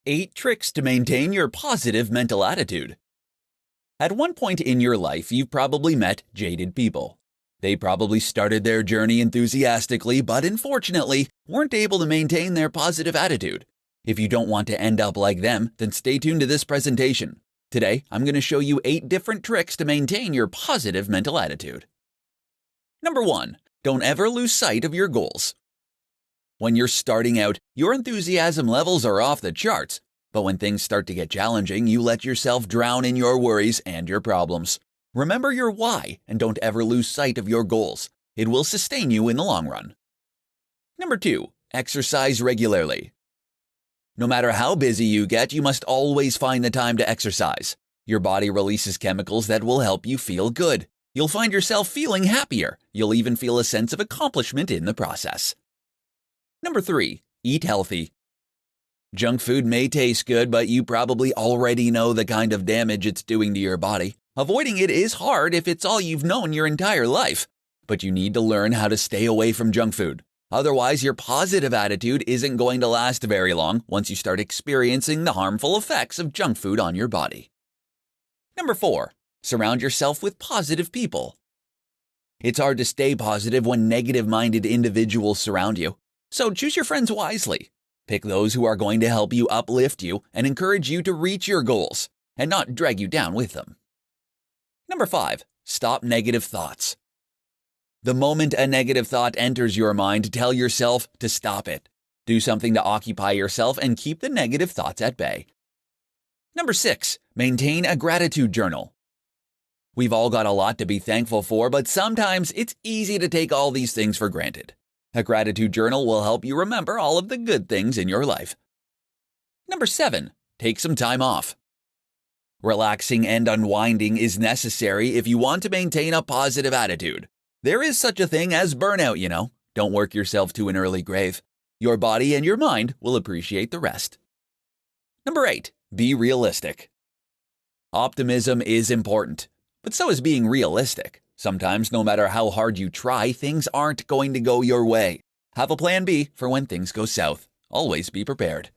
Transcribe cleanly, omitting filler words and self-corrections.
8 Tricks to Maintain Your Positive Mental Attitude. At one point in your life, you've probably met jaded people. They probably started their journey enthusiastically, but unfortunately, weren't able to maintain their positive attitude. If you don't want to end up like them, then stay tuned to this presentation. Today, I'm going to show you 8 different tricks to maintain your positive mental attitude. Number 1. Don't ever lose sight of your goals. When you're starting out, your enthusiasm levels are off the charts. But when things start to get challenging, you let yourself drown in your worries and your problems. Remember your why and don't ever lose sight of your goals. It will sustain you in the long run. Number 2. Exercise regularly. No matter how busy you get, you must always find the time to exercise. Your body releases chemicals that will help you feel good. You'll find yourself feeling happier. You'll even feel a sense of accomplishment in the process. Number 3. Eat healthy. Junk food may taste good, but you probably already know the kind of damage it's doing to your body. Avoiding it is hard if it's all you've known your entire life. But you need to learn how to stay away from junk food. Otherwise, your positive attitude isn't going to last very long once you start experiencing the harmful effects of junk food on your body. Number 4. Surround yourself with positive people. It's hard to stay positive when negative-minded individuals surround you. So choose your friends wisely. Pick those who are going to help you uplift you and encourage you to reach your goals, and not drag you down with them. Number 5. Stop negative thoughts. The moment a negative thought enters your mind, tell yourself to stop it. Do something to occupy yourself and keep the negative thoughts at bay. Number 6. Maintain a gratitude journal. We've all got a lot to be thankful for, but sometimes it's easy to take all these things for granted. A gratitude journal will help you remember all of the good things in your life. Number 7. Take some time off. Relaxing and unwinding is necessary if you want to maintain a positive attitude. There is such a thing as burnout, you know. Don't work yourself to an early grave. Your body and your mind will appreciate the rest. Number 8. Be realistic. Optimism is important, but so is being realistic. Sometimes, no matter how hard you try, things aren't going to go your way. Have a plan B for when things go south. Always be prepared.